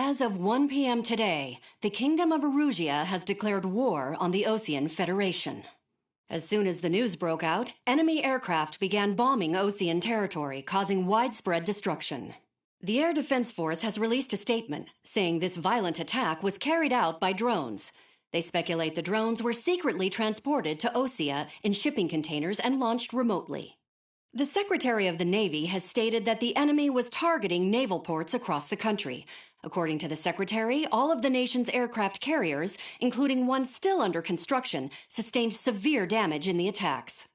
As of 1 p.m. today, the Kingdom of Erusia has declared war on the Osean Federation. As soon as the news broke out, enemy aircraft began bombing Osean territory, causing widespread destruction. The Air Defense Force has released a statement saying this violent attack was carried out by drones. They speculate the drones were secretly transported to Osea in shipping containers and launched remotely. The Secretary of the Navy has stated that the enemy was targeting naval ports across the country. According to the Secretary, all of the nation's aircraft carriers, including one still under construction, sustained severe damage in the attacks.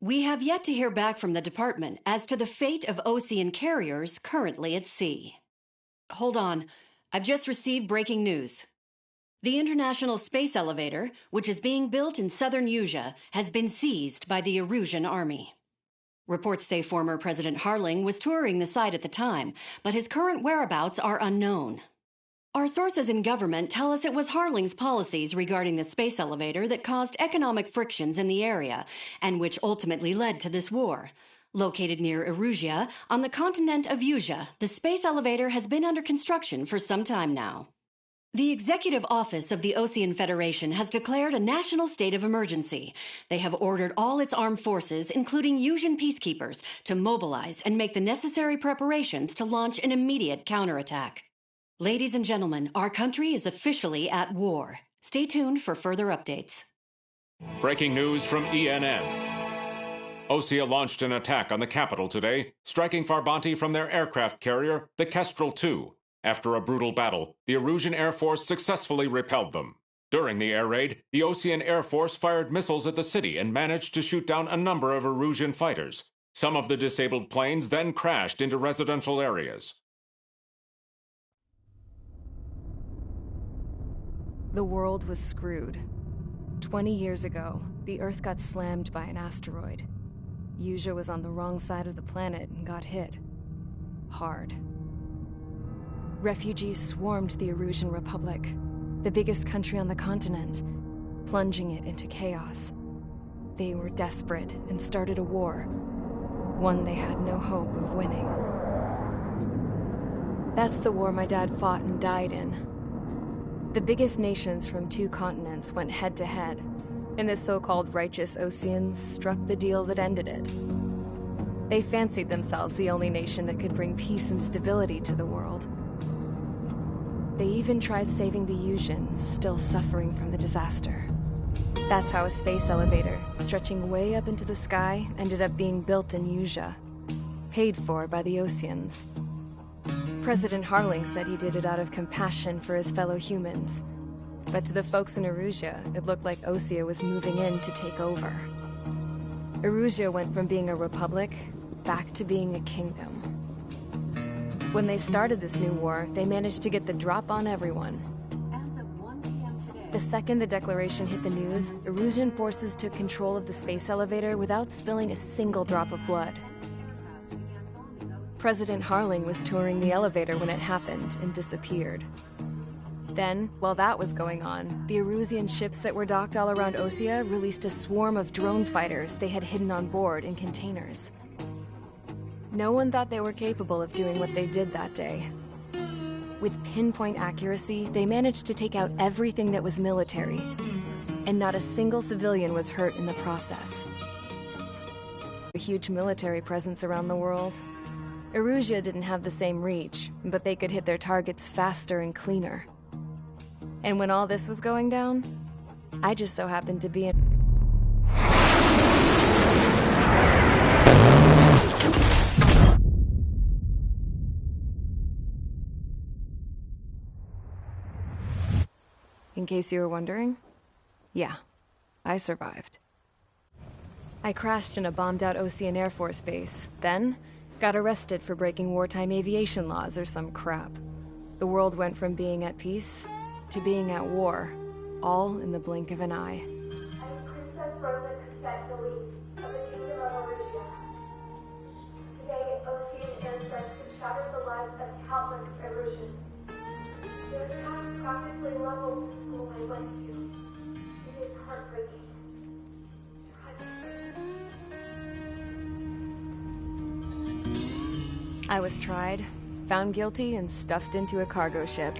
We have yet to hear back from the department as to the fate of Osean carriers currently at sea. Hold on. I've just received breaking news. The International Space Elevator, which is being built in southern Usea, has been seized by the Erusian Army. Reports say former President Harling was touring the site at the time, but his current whereabouts are unknown. Our sources in government tell us it was Harling's policies regarding the space elevator that caused economic frictions in the area, and which ultimately led to this war. Located near Erusia, on the continent of Usea, the space elevator has been under construction for some time now. The Executive Office of the Osean Federation has declared a national state of emergency. They have ordered all its armed forces, including Usean peacekeepers, to mobilize and make the necessary preparations to launch an immediate counterattack. Ladies and gentlemen, our country is officially at war. Stay tuned for further updates. Breaking news from ENN. Osea launched an attack on the capital today, striking Farbanti from their aircraft carrier, the Kestrel II. After a brutal battle, the Erusian Air Force successfully repelled them. During the air raid, the Osean Air Force fired missiles at the city and managed to shoot down a number of Erusian fighters. Some of the disabled planes then crashed into residential areas. The world was screwed. 20 years ago, the Earth got slammed by an asteroid. Usea was on the wrong side of the planet and got hit. Hard. Refugees swarmed the Erusian Republic, the biggest country on the continent, plunging it into chaos. They were desperate and started a war, one they had no hope of winning. That's the war my dad fought and died in. The biggest nations from 2 continents went head-to-head, and the so-called righteous Oseans struck the deal that ended it. They fancied themselves the only nation that could bring peace and stability to the world. They even tried saving the Useans, still suffering from the disaster. That's how a space elevator, stretching way up into the sky, ended up being built in Usea, paid for by the Oseans. President Harling said he did it out of compassion for his fellow humans. But to the folks in Erusia, it looked like Osea was moving in to take over. Erusia went from being a republic back to being a kingdom. When they started this new war, they managed to get the drop on everyone. As of 1 p.m. today, The second the declaration hit the news, Erusian forces took control of the space elevator without spilling a single drop of blood. President Harling was touring the elevator when it happened and disappeared. Then, while that was going on, the Erusian ships that were docked all around Osea released a swarm of drone fighters they had hidden on board in containers. No one thought they were capable of doing what they did that day. With pinpoint accuracy, they managed to take out everything that was military, and not a single civilian was hurt in the process. A huge military presence around the world. Erusia didn't have the same reach, but they could hit their targets faster and cleaner. And when all this was going down, I just so happened to be in... In case you were wondering, yeah, I survived. I crashed in a bombed-out Osean Air Force base, then got arrested for breaking wartime aviation laws or some crap. The world went from being at peace to being at war, all in the blink of an eye. I am Princess Rosa Cassette Delise of the Kingdom of Erusia. Today, Osean airstrikes have shattered the lives of countless Erusians. Their attacks practically leveled the school I went to. It is heartbreaking. I was tried, found guilty, and stuffed into a cargo ship.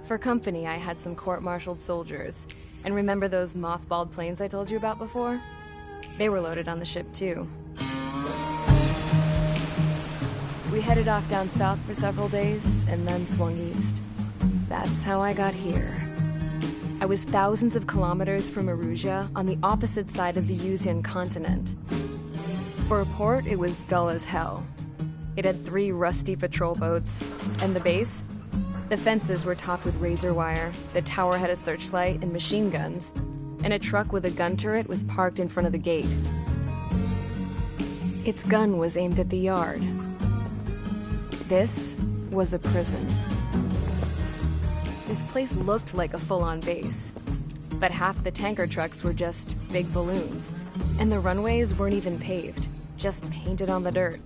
For company, I had some court-martialed soldiers. And remember those mothballed planes I told you about before? They were loaded on the ship, too. We headed off down south for several days, and then swung east. That's how I got here. I was thousands of kilometers from Erusia, on the opposite side of the Yuzian continent. For a port, it was dull as hell. It had 3 rusty patrol boats, and the base? The fences were topped with razor wire, the tower had a searchlight and machine guns, and a truck with a gun turret was parked in front of the gate. Its gun was aimed at the yard. This was a prison. This place looked like a full-on base, but half the tanker trucks were just big balloons, and the runways weren't even paved, just painted on the dirt.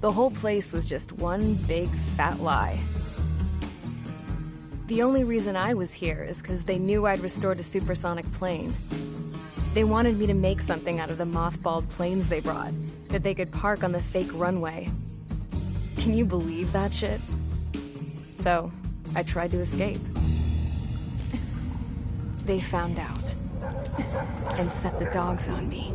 The whole place was just one big fat lie. The only reason I was here is because they knew I'd restored a supersonic plane. They wanted me to make something out of the mothballed planes they brought, that they could park on the fake runway. Can you believe that shit? So, I tried to escape. They found out, and set the dogs on me.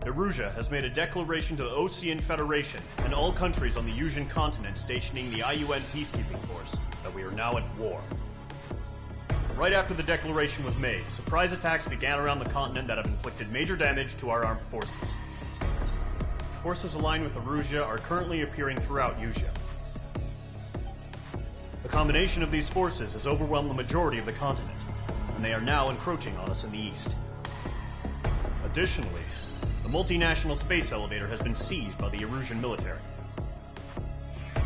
Erusia has made a declaration to the Ocean Federation and all countries on the Yuzian continent stationing the IUN peacekeeping force that we are now at war. Right after the declaration was made, surprise attacks began around the continent that have inflicted major damage to our armed forces. Forces aligned with Erusia are currently appearing throughout Yusia. The combination of these forces has overwhelmed the majority of the continent, and they are now encroaching on us in the east. Additionally, the multinational space elevator has been seized by the Erusian military.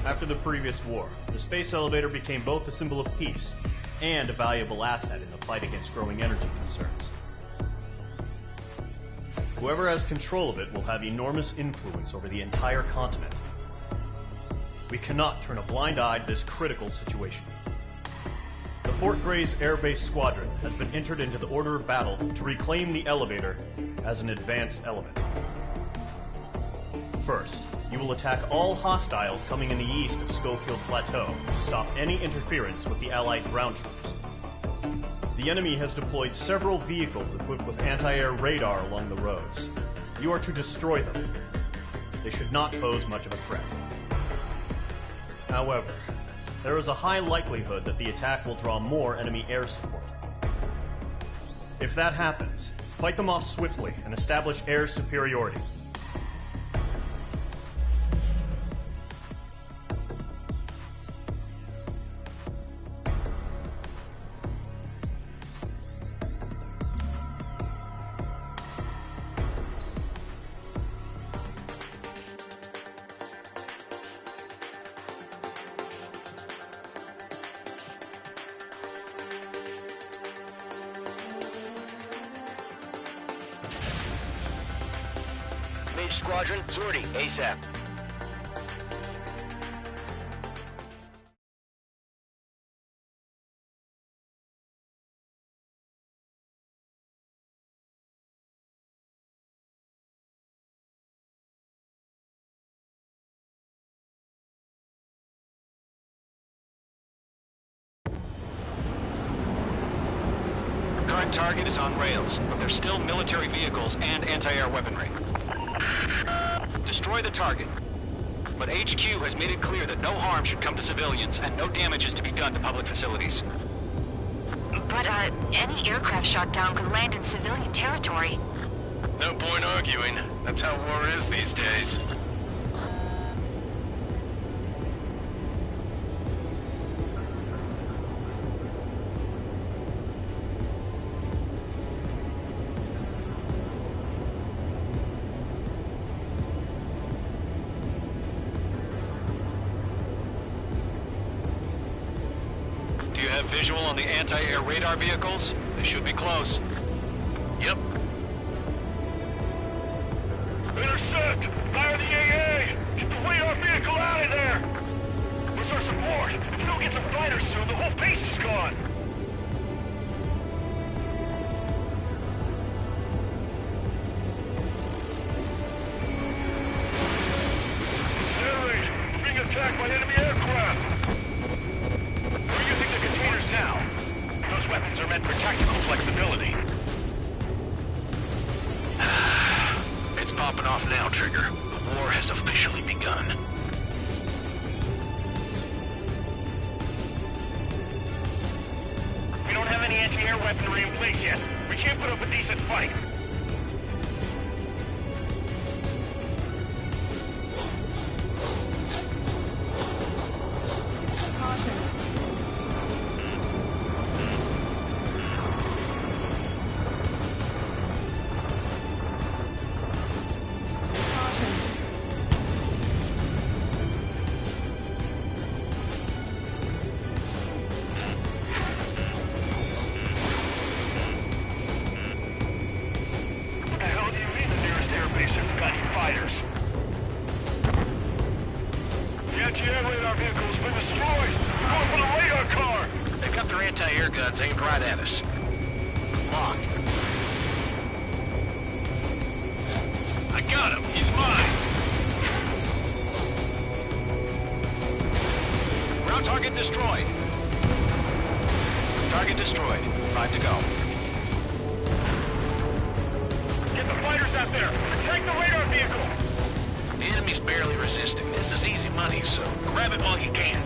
After the previous war, the space elevator became both a symbol of peace and a valuable asset in the fight against growing energy concerns. Whoever has control of it will have enormous influence over the entire continent. We cannot turn a blind eye to this critical situation. The Fort Gray's Air Base Squadron has been entered into the order of battle to reclaim the elevator as an advanced element. First, you will attack all hostiles coming in the east of Schofield Plateau to stop any interference with the Allied ground troops. The enemy has deployed several vehicles equipped with anti-air radar along the roads. You are to destroy them. They should not pose much of a threat. However, there is a high likelihood that the attack will draw more enemy air support. If that happens, fight them off swiftly and establish air superiority. Mage Squadron, sortie, ASAP. Current target is on rails, but there's still military vehicles and anti-air weaponry. Destroy the target. But HQ has made it clear that no harm should come to civilians and no damage is to be done to public facilities. But, any aircraft shot down could land in civilian territory. No point arguing. That's how war is these days. Visual on the anti-air radar vehicles? They should be close. Yep. Intercept! Fire the AA! Get the Wait our vehicle out of there! Where's our support? If we don't get some fighters soon, the whole base is gone! Narrate! We're being attacked by enemy aircraft! We're using the containers now. Those weapons are meant for tactical flexibility. It's popping off now, Trigger. The war has officially begun. We don't have any anti-air weaponry in place yet. We can't put up a decent fight. Anti-air guns aimed right at us. Locked. I got him. He's mine. Ground target destroyed. Target destroyed. 5 to go. Get the fighters out there. Protect the radar vehicle. The enemy's barely resisting. This is easy money, so grab it while you can.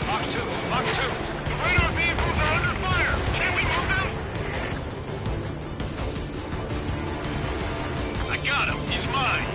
Fox 2. The radar vehicles are under fire. Can we move them? I got him. He's mine.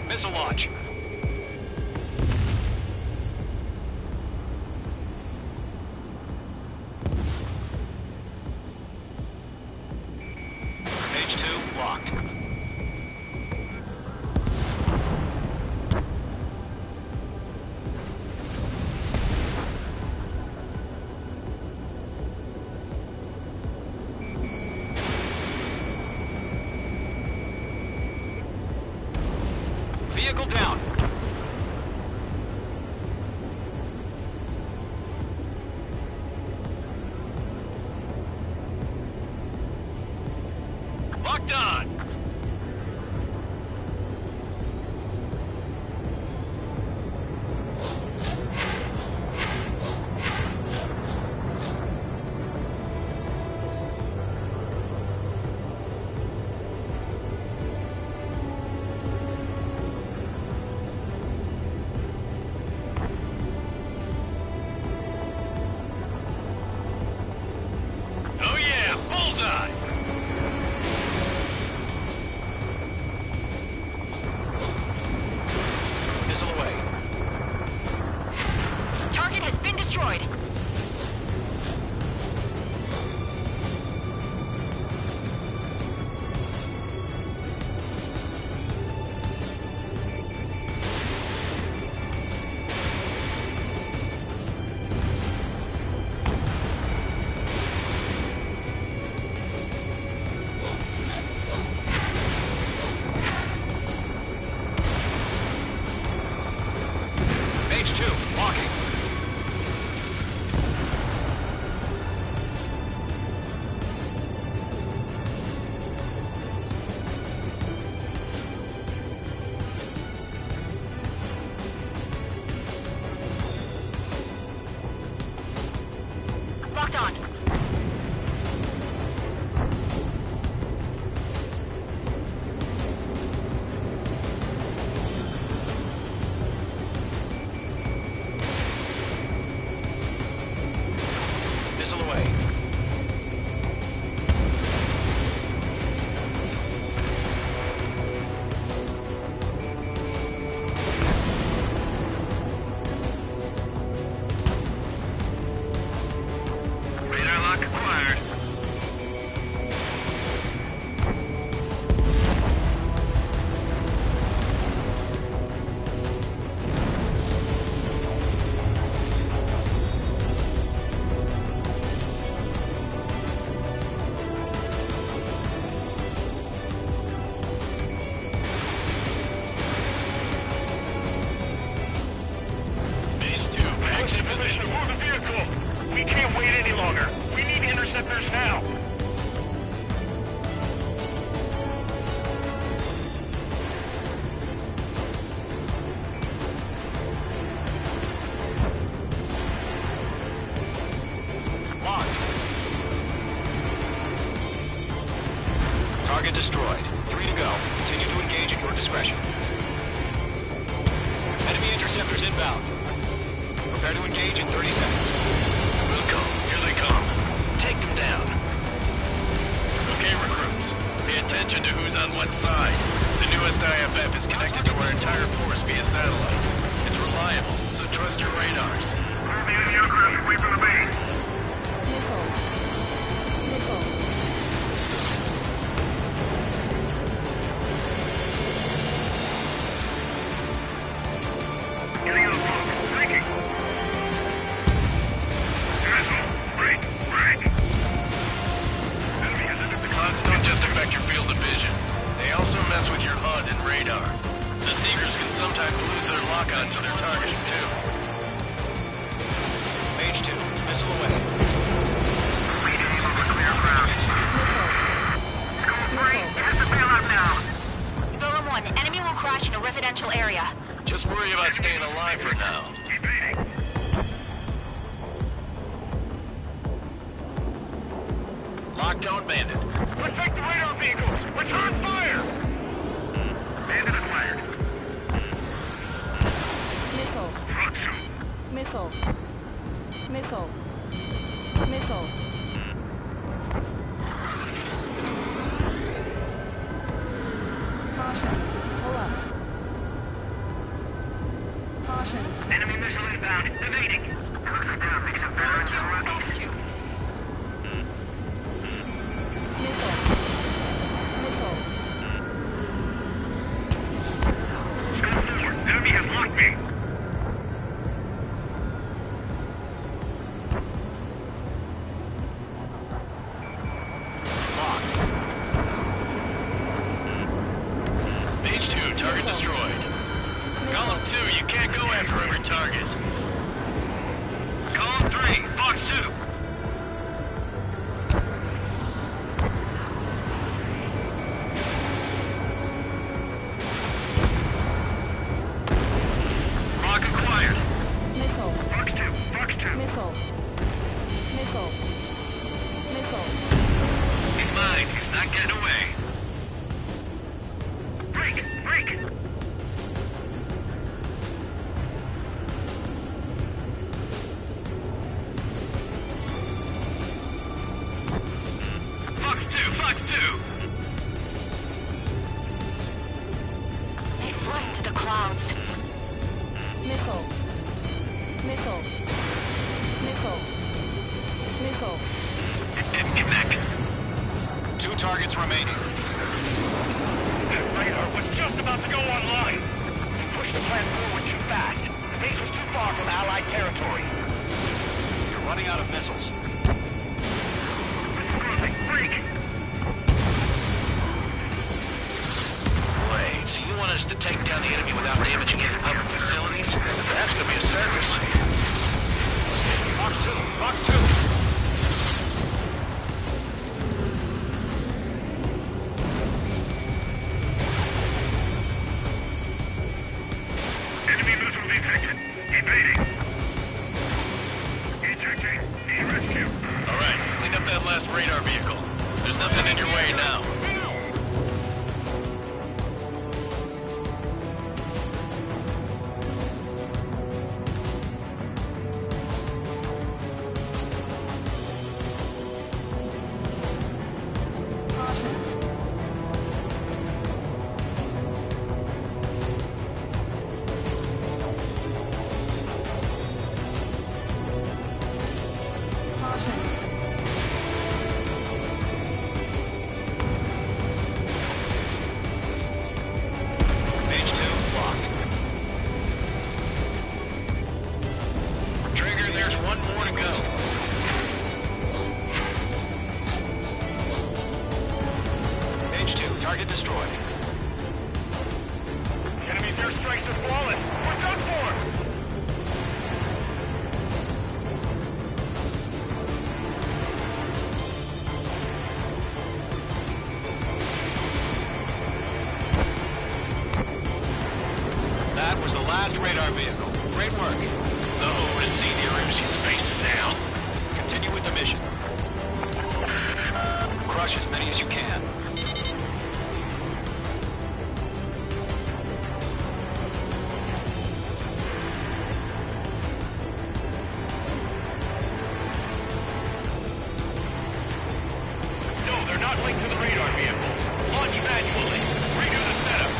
Missile launch. H2 locked. Vehicle down. Locked on. destroyed. H2, walking. Locked on. Missile away. Radar lock acquired. H2, active position. Move the vehicle. We can't wait any longer. We need interceptors now. Locked. Target destroyed. 3 to go. Continue to engage at your discretion. Enemy interceptors inbound. Prepare to engage in 30 seconds. Wilco, here they come. Take them down. Okay, recruits. Pay attention to who's on what side. The newest IFF is connected to our entire force via satellites. It's reliable, so trust your radars. Move the enemy aircraft away from the base. Missile. Missile. Getting out of block. Thinking. Asshole. Break. Break. Enemy has entered the clouds. Don't just affect your field of vision. They also mess with your HUD and radar. The Seekers can sometimes lose their lock-on to their targets, too. H2, missile away. We need over clear ground. School 3, hit the bailout now. Golem 1, enemy will crash in a residential area. Just worry about staying alive for now. Evading. Lockdown bandit. Protect the radar vehicles! Return fire! Bandit acquired. Missile. Front Missile. Missile. Missile. Caution. Pull up. Caution. Enemy missile inbound. Evading. Close it down. Make some better intel running. Missile. Missile. School 4, enemy has locked me. Locked. H2, target destroyed. Column 2, you can't go after every target. Column 3, Fox 2. Lock acquired. Missile. Fox 2, Fox 2. Missile. Missile. Missile. He's mine. He's not getting away. Break! Break! Fox 2, Fox 2. They fled into the clouds. Missile. Missile. targets remaining. That radar was just about to go online. You pushed the plan forward too fast. The base was too far from Allied territory. You're running out of missiles. Freak! Wait, so you want us to take down the enemy without damaging any public facilities? That's gonna be a circus. Fox 2! Fox 2! Enemy missile detected. Evading. Ejecting. E-rescue. All right, clean up that last radar vehicle. There's nothing in your way now. Target destroyed. The enemy's airstrikes are flawless. We're done for! That was the last radar vehicle. Great work. Oh, to see the Erusian's face now. Continue with the mission. Crush as many as you can. Not linked to the radar vehicles. Launch manually. Redo the setup.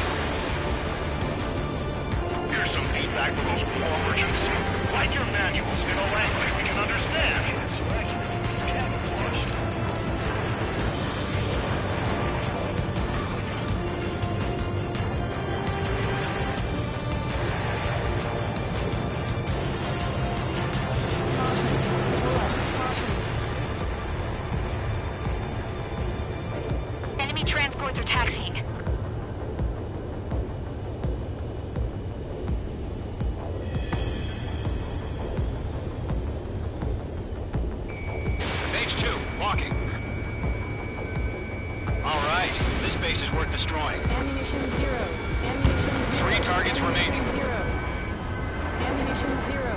Here's some feedback from those poor merchants. Write your manuals in a language we can understand. Transports are taxiing. H2, walking. All right, this base is worth destroying. Ammunition 0. Ammunition 0. 3 targets remaining. 0. Ammunition 0.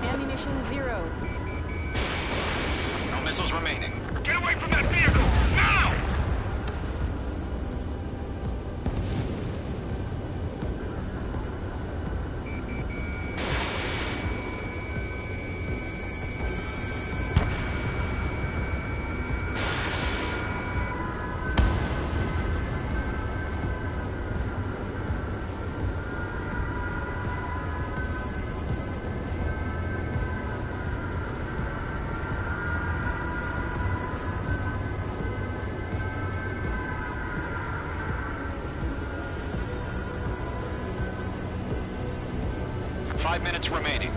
Ammunition 0. No missiles remaining. Get away from that vehicle! Now! Five minutes remaining.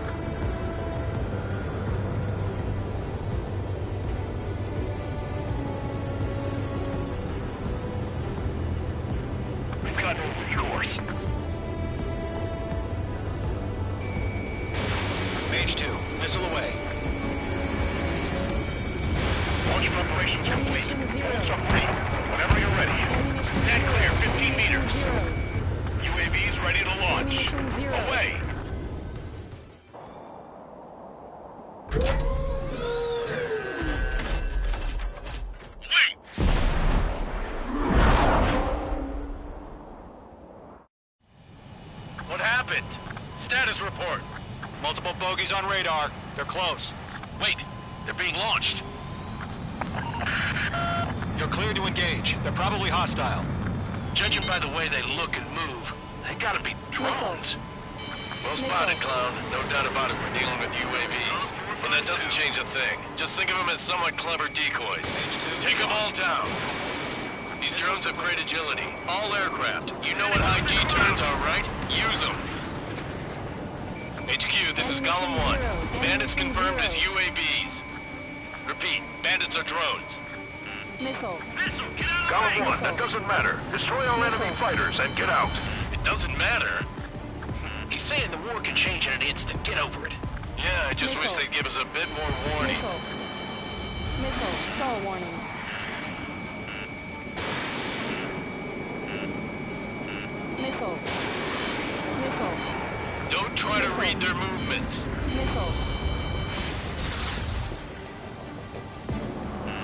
We've got no recourse. Mage 2, missile away. Launch preparations complete. So free. Whenever you're ready. Stand clear, 15 meters. UAVs ready to launch. Away! What happened? Status report. Multiple bogies on radar. They're close. Wait, they're being launched. You're cleared to engage. They're probably hostile. Judging by the way they look and move, they gotta be drones. Well spotted, Clown. No doubt about it, we're dealing with UAVs. For that doesn't change a thing. Just think of them as somewhat clever decoys. Take them all down. These drones have great agility. All aircraft. You know what high G turns are, right? Use them. HQ, this is Column 1. Bandits confirmed as UAVs. Repeat, bandits are drones. Missile. Column 1, that doesn't matter. Destroy all enemy fighters and get out. It doesn't matter? He's saying the war can change in an instant. Get over it. Yeah, I just wish Missile. they'd give us a bit more warning. Missile. Missile. Stall warning. Missile. Missile. Don't try to read their movements. Missile.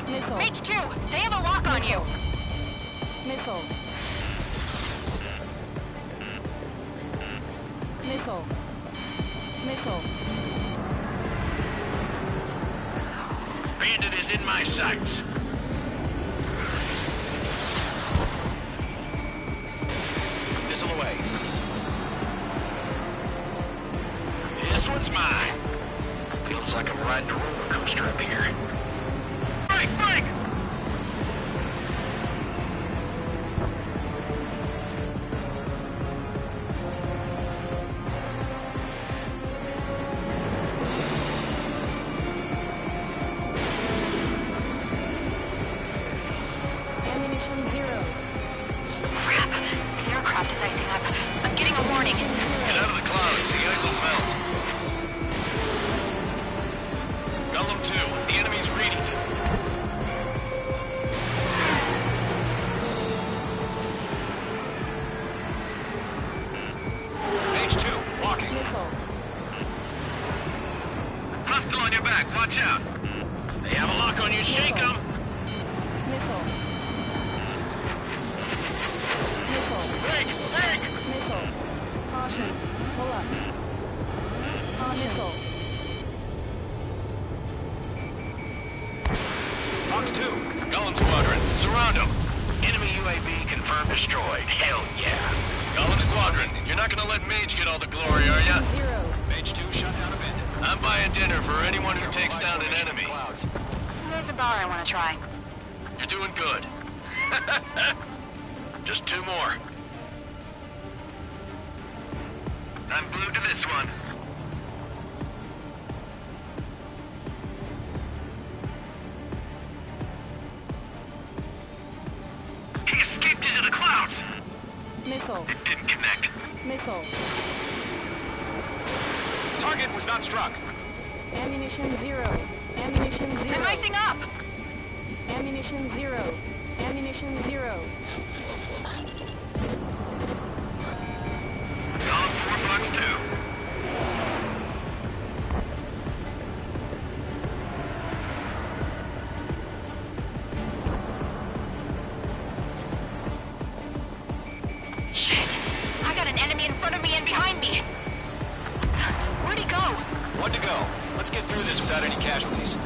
Missile. H2, they have a lock on you. Missile. Missile. Missile. Bandit is in my sights. Missile away. This one's mine. Feels like I'm riding a roller coaster up here. Break, break! Ammunition 0. Crap, the aircraft is icing up. I'm getting a warning. Get out of the clouds, the ice will melt. Column 2, the enemy's reading. H2, walking. Missile. Hostile on your back, watch out. They have a lock on you. Shake them. Missile. Missile. Break, break! Missile. Caution. Pull up. Missile. Fox 2. Column Squadron, surround them. Enemy UAV confirmed destroyed. Hell yeah. Column Squadron, you're not gonna let Mage get all the glory, are ya? 0. H2 shut down a bandit. I'm buying dinner for anyone who takes down an enemy. Clouds. There's a bar I want to try. You're doing good. Just 2 more. I'm blue to this one. He escaped into the clouds. Missile. It didn't connect. Missile. Target was not struck. Ammunition 0. Ammunition 0. I'm icing up. Ammunition 0. Ammunition 0. Column 4, Fox 2. Shit, I got an enemy in front of me and behind me. Where'd he go? One to go. Let's get through this without any casualties.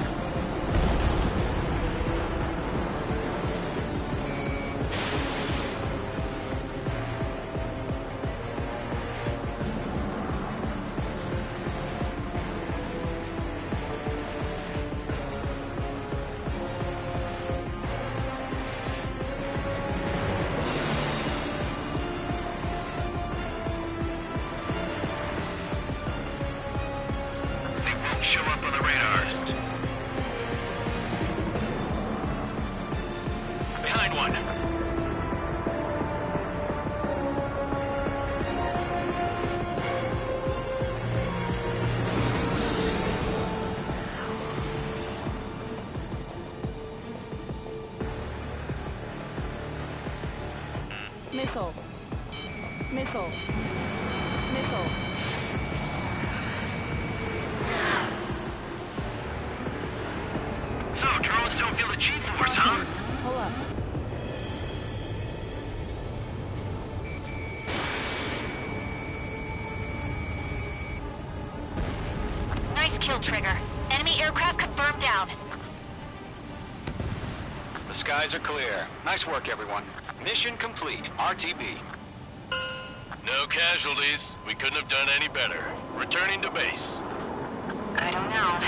They won't show up on the radars. Behind one. Missile. Missile. Missile. So, drones don't feel the G-force, huh? Pull up. Nice kill, Trigger. Enemy aircraft confirmed down. The skies are clear. Nice work, everyone. Mission complete. RTB. No casualties. We couldn't have done any better. Returning to base. I don't know.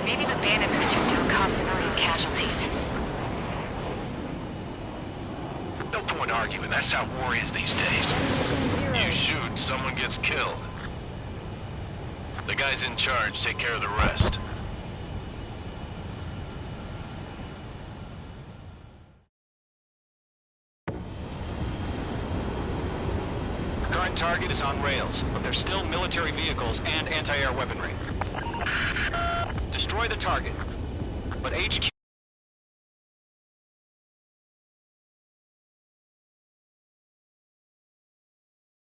Maybe the bandits we took down caused civilian casualties. No point arguing. That's how war is these days. You shoot, someone gets killed. The guys in charge take care of the rest. Current target is on rails, but there's still military vehicles and anti-air weaponry. Destroy the target, but HQ